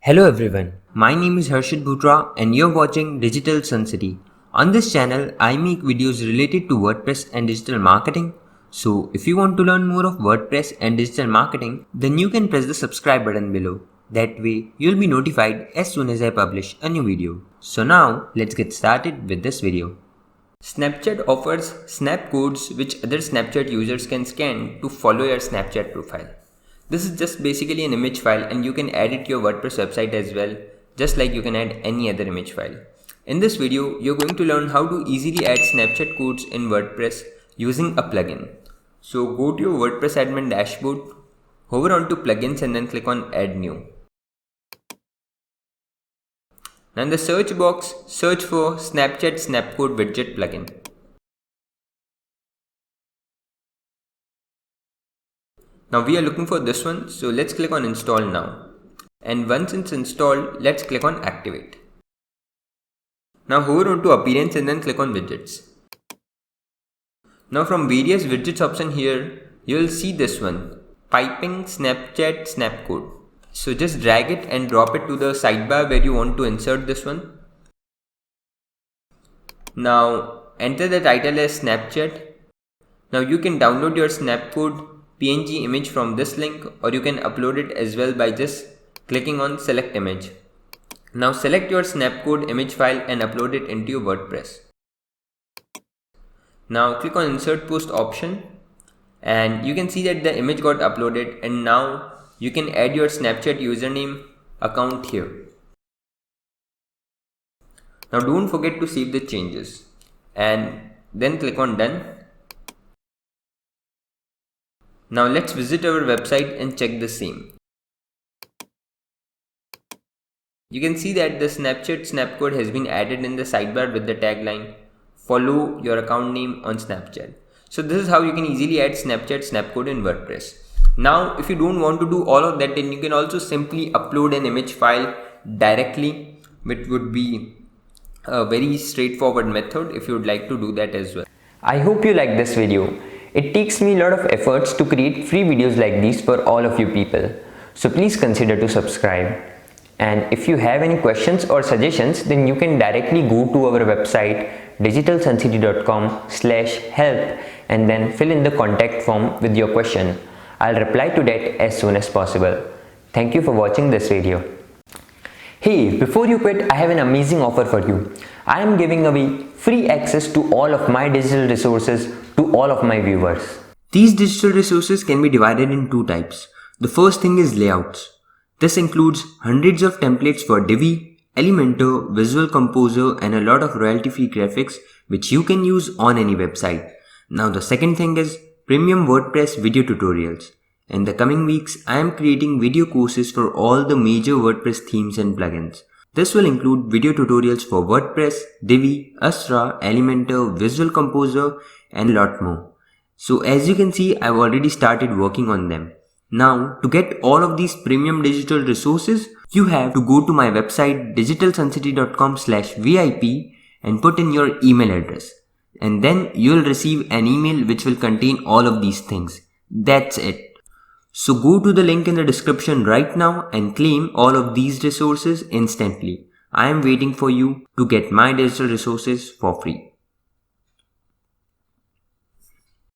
Hello everyone, my name is Harshit Bhutra and you're watching Digital Sun City. On this channel, I make videos related to WordPress and digital marketing. So if you want to learn more of WordPress and digital marketing, then you can press the subscribe button below. That way, you'll be notified as soon as I publish a new video. So now, let's get started with this video. Snapchat offers snap codes which other Snapchat users can scan to follow your Snapchat profile. This is just basically an image file and you can add it to your WordPress website as well, just like you can add any other image file. In this video, you're going to learn how to easily add Snapchat codes in WordPress using a plugin. So go to your WordPress admin dashboard, hover onto plugins and then click on add new. Now in the search box, search for Snapchat Snapcode widget plugin. Now we are looking for this one, so let's click on install now. And once it's installed, let's click on activate. Now hover onto appearance and then click on widgets. Now from various widgets option here, you will see this one, piping Snapchat Snapcode. So just drag it and drop it to the sidebar where you want to insert this one. Now enter the title as Snapchat. Now you can download your Snapcode PNG image from this link, or you can upload it as well by just clicking on select image. Now select your Snapcode image file and upload it into your WordPress. Now click on insert post option and you can see that the image got uploaded, and now you can add your Snapchat username account here. Now don't forget to save the changes and then click on done. Now let's visit our website and check the same. You can see that the Snapchat Snapcode has been added in the sidebar with the tagline, follow your account name on Snapchat. So this is how you can easily add Snapchat Snapcode in WordPress. Now if you don't want to do all of that, then you can also simply upload an image file directly, which would be a very straightforward method if you would like to do that as well. I hope you like this video. It takes me a lot of efforts to create free videos like these for all of you people. So please consider to subscribe. And if you have any questions or suggestions, then you can directly go to our website digitalsuncity.com/help and then fill in the contact form with your question. I'll reply to that as soon as possible. Thank you for watching this video. Hey, before you quit, I have an amazing offer for you. I am giving away free access to all of my digital resources to all of my viewers. These digital resources can be divided in two types. The first thing is layouts. This includes hundreds of templates for Divi, Elementor, Visual Composer and a lot of royalty-free graphics which you can use on any website. Now the second thing is premium WordPress video tutorials. In the coming weeks, I am creating video courses for all the major WordPress themes and plugins. This will include video tutorials for WordPress, Divi, Astra, Elementor, Visual Composer and a lot more. So as you can see, I've already started working on them. Now to get all of these premium digital resources, you have to go to my website digitalsuncity.com/VIP and put in your email address. And then you'll receive an email which will contain all of these things. That's it. So go to the link in the description right now and claim all of these resources instantly. I am waiting for you to get my digital resources for free.